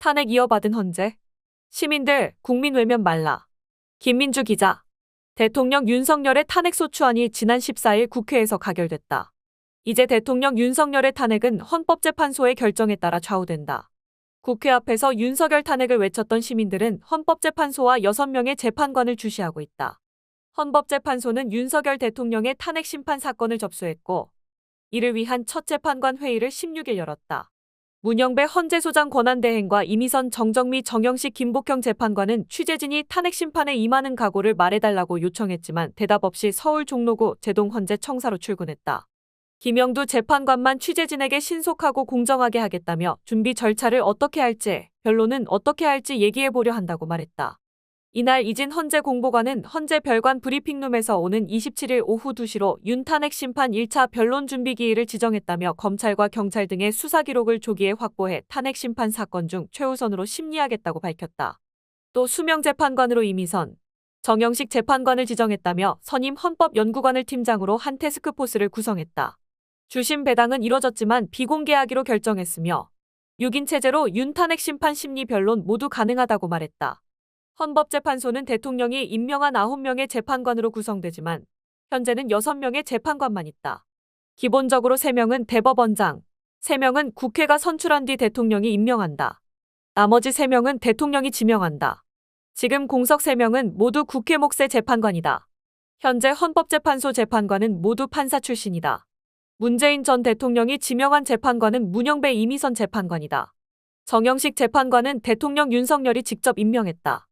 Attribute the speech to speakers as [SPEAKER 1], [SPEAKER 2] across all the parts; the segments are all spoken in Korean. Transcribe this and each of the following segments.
[SPEAKER 1] 탄핵 이어받은 헌재. 시민들, 국민 외면 말라. 김민주 기자. 대통령 윤석열의 탄핵소추안이 지난 14일 국회에서 가결됐다. 이제 대통령 윤석열의 탄핵은 헌법재판소의 결정에 따라 좌우된다. 국회 앞에서 윤석열 탄핵을 외쳤던 시민들은 헌법재판소와 6명의 재판관을 주시하고 있다. 헌법재판소는 윤석열 대통령의 탄핵 심판 사건을 접수했고, 이를 위한 첫 재판관 회의를 16일 열었다. 문영배 헌재소장 권한대행과 이미선 정정미 정영식 김복형 재판관은 취재진이 탄핵 심판에 임하는 각오를 말해달라고 요청했지만 대답 없이 서울 종로구 제동헌재 청사로 출근했다. 김영두 재판관만 취재진에게 신속하고 공정하게 하겠다며 준비 절차를 어떻게 할지, 변론은 어떻게 할지 얘기해보려 한다고 말했다. 이날 이진 헌재 공보관은 헌재 별관 브리핑룸에서 오는 27일 오후 2시로 윤 탄핵 심판 1차 변론 준비 기일을 지정했다며 검찰과 경찰 등의 수사 기록을 조기에 확보해 탄핵 심판 사건 중 최우선으로 심리하겠다고 밝혔다. 또 수명 재판관으로 이미선, 정영식 재판관을 지정했다며 선임 헌법연구관을 팀장으로 한 태스크포스를 구성했다. 주심 배당은 이뤄졌지만 비공개하기로 결정했으며 6인 체제로 윤 탄핵 심판 심리 변론 모두 가능하다고 말했다. 헌법재판소는 대통령이 임명한 9명의 재판관으로 구성되지만 현재는 6명의 재판관만 있다. 기본적으로 3명은 대법원장, 3명은 국회가 선출한 뒤 대통령이 임명한다. 나머지 3명은 대통령이 지명한다. 지금 공석 3명은 모두 국회 몫의 재판관이다. 현재 헌법재판소 재판관은 모두 판사 출신이다. 문재인 전 대통령이 지명한 재판관은 문영배 이미선 재판관이다. 정영식 재판관은 대통령 윤석열이 직접 임명했다.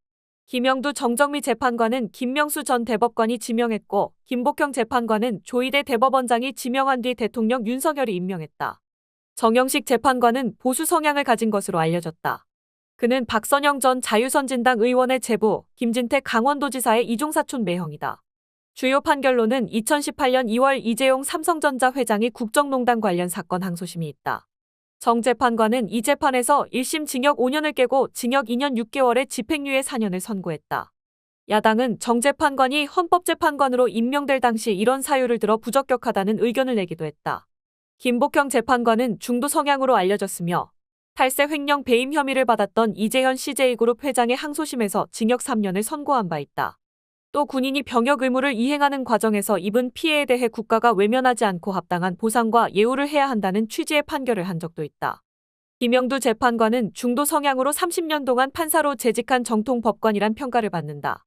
[SPEAKER 1] 김영두 정정미 재판관은 김명수 전 대법관이 지명했고 김복형 재판관은 조희대 대법원장이 지명한 뒤 대통령 윤석열이 임명했다. 정영식 재판관은 보수 성향을 가진 것으로 알려졌다. 그는 박선영 전 자유선진당 의원의 제부, 김진택 강원도지사의 이종사촌 매형이다. 주요 판결로는 2018년 2월 이재용 삼성전자 회장이 국정농단 관련 사건 항소심이 있다. 정 재판관은 이 재판에서 1심 징역 5년을 깨고 징역 2년 6개월에 집행유예 4년을 선고했다. 야당은 정 재판관이 헌법재판관으로 임명될 당시 이런 사유를 들어 부적격하다는 의견을 내기도 했다. 김복형 재판관은 중도 성향으로 알려졌으며 탈세 횡령 배임 혐의를 받았던 이재현 CJ그룹 회장의 항소심에서 징역 3년을 선고한 바 있다. 또 군인이 병역 의무를 이행하는 과정에서 입은 피해에 대해 국가가 외면하지 않고 합당한 보상과 예우를 해야 한다는 취지의 판결을 한 적도 있다. 김영두 재판관은 중도 성향으로 30년 동안 판사로 재직한 정통 법관이란 평가를 받는다.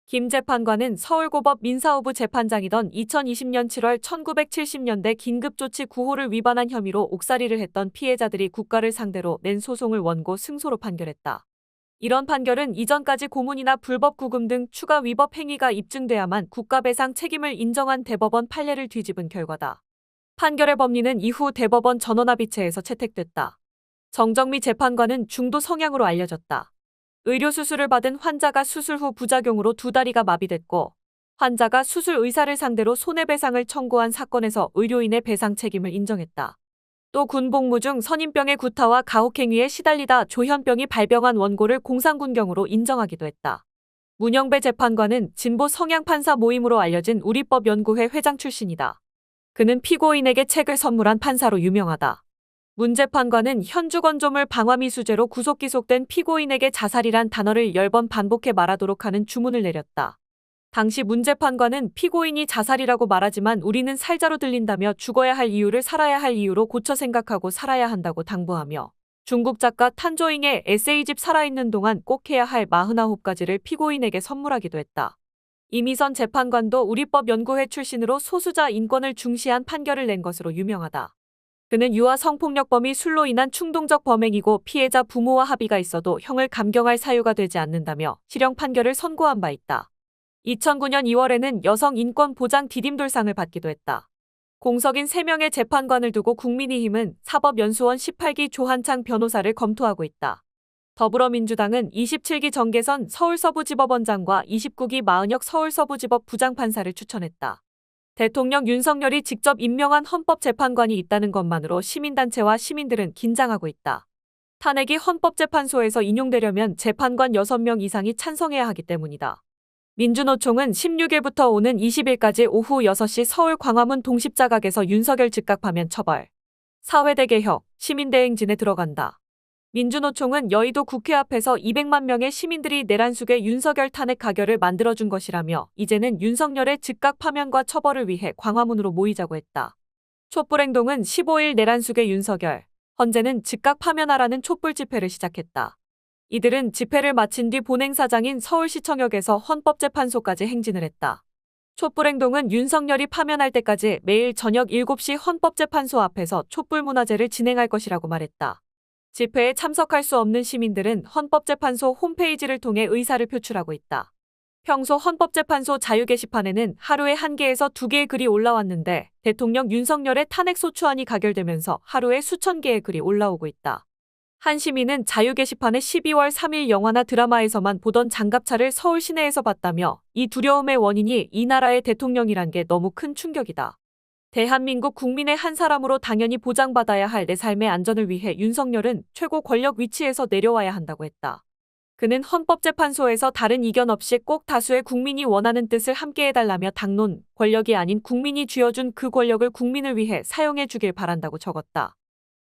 [SPEAKER 1] 김 재판관은 서울고법 민사후부 재판장이던 2020년 7월 1970년대 긴급조치 9호를 위반한 혐의로 옥살이를 했던 피해자들이 국가를 상대로 낸 소송을 원고 승소로 판결했다. 이런 판결은 이전까지 고문이나 불법 구금 등 추가 위법 행위가 입증돼야만 국가배상 책임을 인정한 대법원 판례를 뒤집은 결과다. 판결의 법리는 이후 대법원 전원합의체에서 채택됐다. 정정미 재판관은 중도 성향으로 알려졌다. 의료수술을 받은 환자가 수술 후 부작용으로 2다리가 마비됐고 환자가 수술 의사를 상대로 손해배상을 청구한 사건에서 의료인의 배상 책임을 인정했다. 또 군복무 중 선임병의 구타와 가혹행위에 시달리다 조현병이 발병한 원고를 공상군경으로 인정하기도 했다. 문영배 재판관은 진보 성향 판사 모임으로 알려진 우리법연구회 회장 출신이다. 그는 피고인에게 책을 선물한 판사로 유명하다. 문 재판관은 현주건조물 방화미수죄로 구속 기소된 피고인에게 자살이란 단어를 10번 반복해 말하도록 하는 주문을 내렸다. 당시 문 재판관은 피고인이 자살이라고 말하지만 우리는 살자로 들린다며 죽어야 할 이유를 살아야 할 이유로 고쳐 생각하고 살아야 한다고 당부하며 중국 작가 탄조잉의 에세이집 살아있는 동안 꼭 해야 할 49가지를 피고인에게 선물하기도 했다. 이미선 재판관도 우리법연구회 출신으로 소수자 인권을 중시한 판결을 낸 것으로 유명하다. 그는 유아 성폭력범이 술로 인한 충동적 범행이고 피해자 부모와 합의가 있어도 형을 감경할 사유가 되지 않는다며 실형 판결을 선고한 바 있다. 2009년 2월에는 여성 인권 보장 디딤돌상을 받기도 했다. 공석인 3명의 재판관을 두고 국민의힘은 사법연수원 18기 조한창 변호사를 검토하고 있다. 더불어민주당은 27기 정계선 서울서부지법원장과 29기 마은혁 서울서부지법 부장판사를 추천했다. 대통령 윤석열이 직접 임명한 헌법재판관이 있다는 것만으로 시민단체와 시민들은 긴장하고 있다. 탄핵이 헌법재판소에서 인용되려면 재판관 6명 이상이 찬성해야 하기 때문이다. 민주노총은 16일부터 오는 20일까지 오후 6시 서울 광화문 동십자각에서 윤석열 즉각파면 처벌, 사회대 개혁, 시민대행진에 들어간다. 민주노총은 여의도 국회 앞에서 200만 명의 시민들이 내란숙의 윤석열 탄핵 가결을 만들어준 것이라며 이제는 윤석열의 즉각 파면과 처벌을 위해 광화문으로 모이자고 했다. 촛불행동은 15일 내란숙의 윤석열, 헌재는 즉각 파면하라는 촛불 집회를 시작했다. 이들은 집회를 마친 뒤 본행사장인 서울시청역에서 헌법재판소까지 행진을 했다. 촛불행동은 윤석열이 파면할 때까지 매일 저녁 7시 헌법재판소 앞에서 촛불문화제를 진행할 것이라고 말했다. 집회에 참석할 수 없는 시민들은 헌법재판소 홈페이지를 통해 의사를 표출하고 있다. 평소 헌법재판소 자유 게시판에는 하루에 1개에서 2개의 글이 올라왔는데 대통령 윤석열의 탄핵소추안이 가결되면서 하루에 수천 개의 글이 올라오고 있다. 한 시민은 자유 게시판에 12월 3일 영화나 드라마에서만 보던 장갑차를 서울 시내에서 봤다며 이 두려움의 원인이 이 나라의 대통령이란 게 너무 큰 충격이다. 대한민국 국민의 한 사람으로 당연히 보장받아야 할 내 삶의 안전을 위해 윤석열은 최고 권력 위치에서 내려와야 한다고 했다. 그는 헌법재판소에서 다른 이견 없이 꼭 다수의 국민이 원하는 뜻을 함께 해달라며 당론, 권력이 아닌 국민이 쥐어준 그 권력을 국민을 위해 사용해 주길 바란다고 적었다.